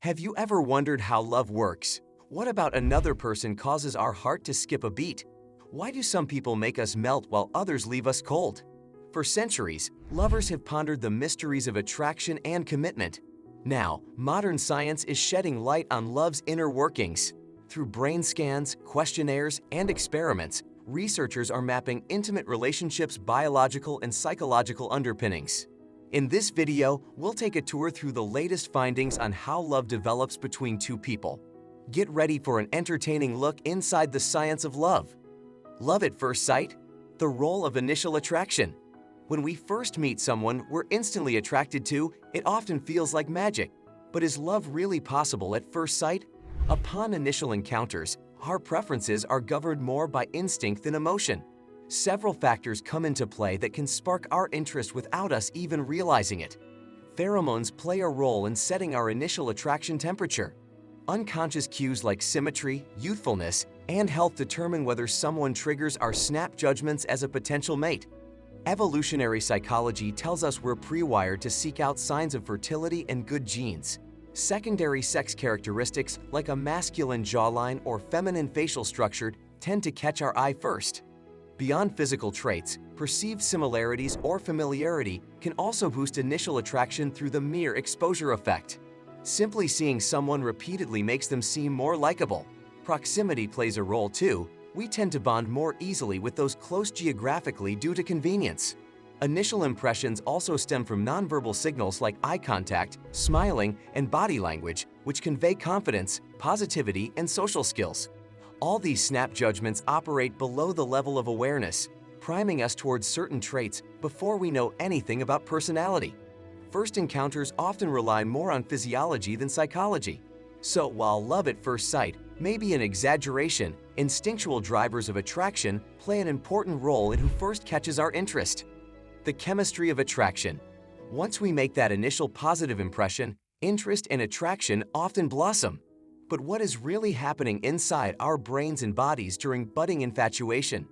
Have you ever wondered how love works? What about another person causes our heart to skip a beat? Why do some people make us melt while others leave us cold? For centuries, lovers have pondered the mysteries of attraction and commitment. Now, modern science is shedding light on love's inner workings. Through brain scans, questionnaires, and experiments, researchers are mapping intimate relationships' biological and psychological underpinnings. In this video, we'll take a tour through the latest findings on how love develops between two people. Get ready for an entertaining look inside the science of love. Love at first sight? The role of initial attraction. When we first meet someone we're instantly attracted to, it often feels like magic. But is love really possible at first sight? Upon initial encounters, our preferences are governed more by instinct than emotion. Several factors come into play that can spark our interest without us even realizing it. Pheromones play a role in setting our initial attraction temperature. Unconscious cues like symmetry, youthfulness, and health determine whether someone triggers our snap judgments as a potential mate. Evolutionary psychology tells us we're pre-wired to seek out signs of fertility and good genes. Secondary sex characteristics like a masculine jawline or feminine facial structure tend to catch our eye first. Beyond physical traits, perceived similarities or familiarity can also boost initial attraction through the mere exposure effect. Simply seeing someone repeatedly makes them seem more likable. Proximity plays a role too. We tend to bond more easily with those close geographically due to convenience. Initial impressions also stem from nonverbal signals like eye contact, smiling, and body language, which convey confidence, positivity, and social skills. All these snap judgments operate below the level of awareness, priming us towards certain traits before we know anything about personality. First encounters often rely more on physiology than psychology. So while love at first sight may be an exaggeration, instinctual drivers of attraction play an important role in who first catches our interest. The chemistry of attraction. Once we make that initial positive impression, interest and attraction often blossom. But what is really happening inside our brains and bodies during budding infatuation?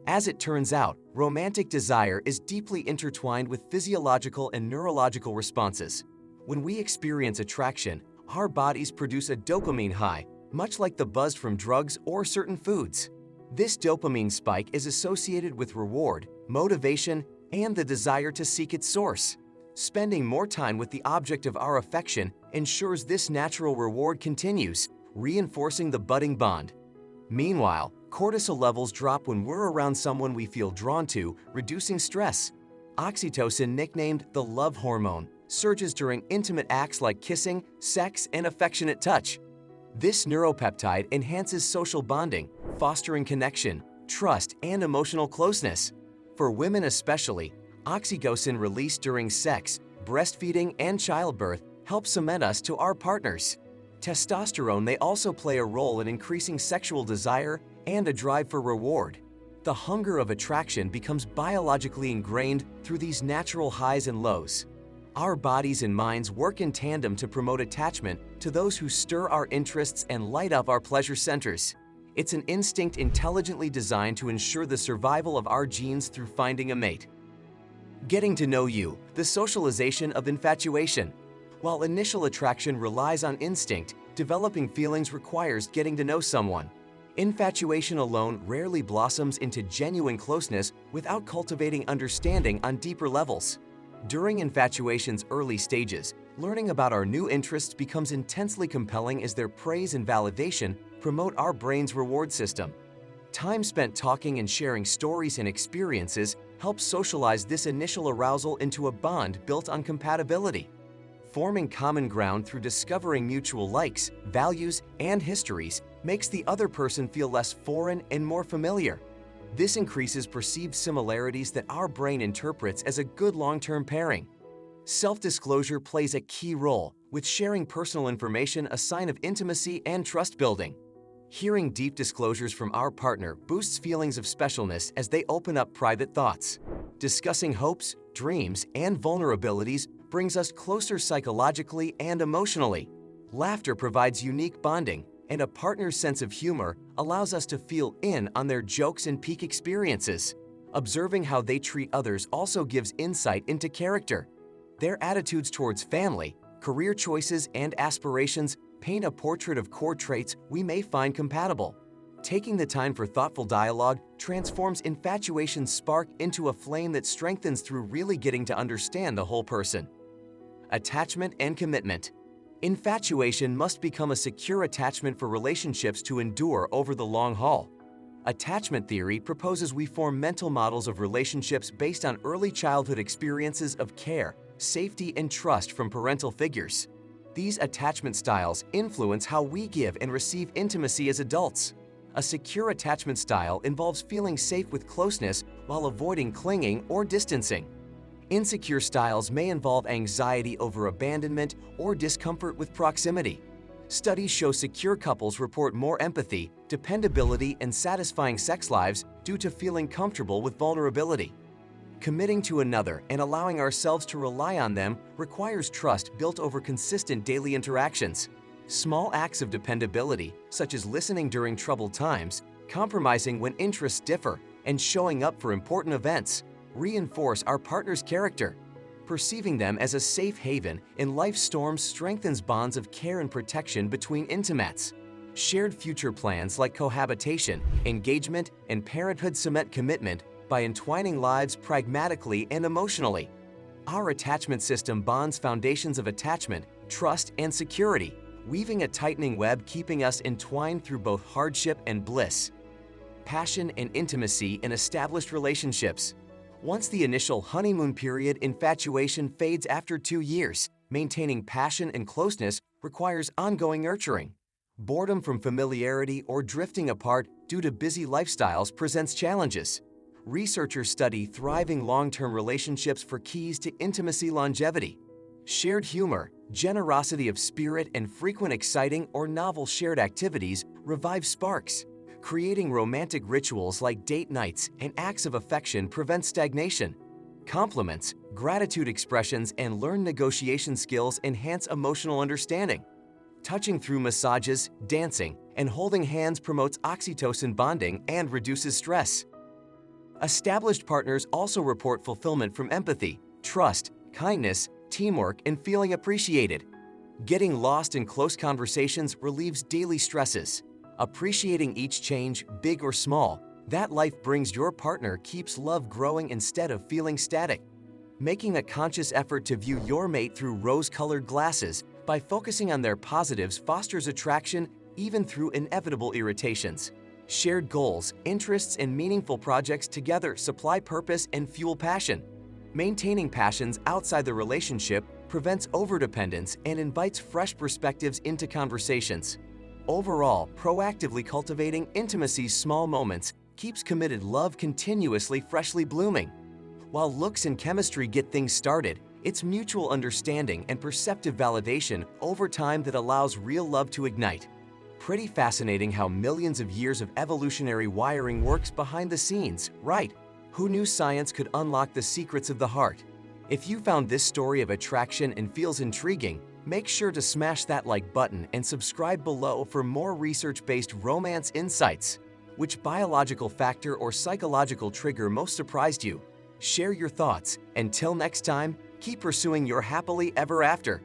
As it turns out, romantic desire is deeply intertwined with physiological and neurological responses. When we experience attraction, our bodies produce a dopamine high, much like the buzz from drugs or certain foods. This dopamine spike is associated with reward, motivation, and the desire to seek its source. Spending more time with the object of our affection ensures this natural reward continues, reinforcing the budding bond. Meanwhile, cortisol levels drop when we're around someone we feel drawn to, reducing stress. Oxytocin, nicknamed the love hormone, surges during intimate acts like kissing, sex, and affectionate touch. This neuropeptide enhances social bonding, fostering connection, trust, and emotional closeness. For women especially, oxytocin released during sex, breastfeeding, and childbirth helps cement us to our partners. Testosterone may also play a role in increasing sexual desire and a drive for reward. The hunger of attraction becomes biologically ingrained through these natural highs and lows. Our bodies and minds work in tandem to promote attachment to those who stir our interests and light up our pleasure centers. It's an instinct intelligently designed to ensure the survival of our genes through finding a mate. Getting to know you, the socialization of infatuation. While initial attraction relies on instinct, developing feelings requires getting to know someone. Infatuation alone rarely blossoms into genuine closeness without cultivating understanding on deeper levels. During infatuation's early stages, learning about our new interests becomes intensely compelling as their praise and validation promote our brain's reward system. Time spent talking and sharing stories and experiences helps socialize this initial arousal into a bond built on compatibility. Forming common ground through discovering mutual likes, values, and histories makes the other person feel less foreign and more familiar. This increases perceived similarities that our brain interprets as a good long-term pairing. Self-disclosure plays a key role, with sharing personal information a sign of intimacy and trust building. Hearing deep disclosures from our partner boosts feelings of specialness as they open up private thoughts. Discussing hopes, dreams, and vulnerabilities brings us closer psychologically and emotionally. Laughter provides unique bonding, and a partner's sense of humor allows us to feel in on their jokes and peak experiences. Observing how they treat others also gives insight into character. Their attitudes towards family, career choices, and aspirations paint a portrait of core traits we may find compatible. Taking the time for thoughtful dialogue transforms infatuation's spark into a flame that strengthens through really getting to understand the whole person. Attachment and commitment. Infatuation must become a secure attachment for relationships to endure over the long haul. Attachment theory proposes we form mental models of relationships based on early childhood experiences of care, safety, and trust from parental figures. These attachment styles influence how we give and receive intimacy as adults. A secure attachment style involves feeling safe with closeness while avoiding clinging or distancing. Insecure styles may involve anxiety over abandonment or discomfort with proximity. Studies show secure couples report more empathy, dependability, and satisfying sex lives due to feeling comfortable with vulnerability. Committing to another and allowing ourselves to rely on them requires trust built over consistent daily interactions. Small acts of dependability, such as listening during troubled times, compromising when interests differ, and showing up for important events, reinforce our partner's character. Perceiving them as a safe haven in life's storms strengthens bonds of care and protection between intimates. Shared future plans like cohabitation, engagement, and parenthood cement commitment by entwining lives pragmatically and emotionally. Our attachment system bonds foundations of attachment, trust, and security, weaving a tightening web keeping us entwined through both hardship and bliss. Passion and intimacy in established relationships. Once the initial honeymoon period, infatuation fades after 2 years. Maintaining passion and closeness requires ongoing nurturing. Boredom from familiarity or drifting apart due to busy lifestyles presents challenges. Researchers study thriving long-term relationships for keys to intimacy longevity. Shared humor, generosity of spirit, and frequent exciting or novel shared activities revive sparks. Creating romantic rituals like date nights and acts of affection prevent stagnation. Compliments, gratitude expressions, and learned negotiation skills enhance emotional understanding. Touching through massages, dancing, and holding hands promotes oxytocin bonding and reduces stress. Established partners also report fulfillment from empathy, trust, kindness, teamwork, and feeling appreciated. Getting lost in close conversations relieves daily stresses. Appreciating each change, big or small, that life brings your partner keeps love growing instead of feeling static. Making a conscious effort to view your mate through rose-colored glasses by focusing on their positives fosters attraction even through inevitable irritations. Shared goals, interests, and meaningful projects together supply purpose and fuel passion. Maintaining passions outside the relationship prevents overdependence and invites fresh perspectives into conversations. Overall, proactively cultivating intimacy's small moments keeps committed love continuously freshly blooming. While looks and chemistry get things started, it's mutual understanding and perceptive validation over time that allows real love to ignite. Pretty fascinating how millions of years of evolutionary wiring works behind the scenes, right? Who knew science could unlock the secrets of the heart? If you found this story of attraction and feels intriguing, make sure to smash that like button and subscribe below for more research-based romance insights. Which biological factor or psychological trigger most surprised you? Share your thoughts. Until next time, keep pursuing your happily ever after.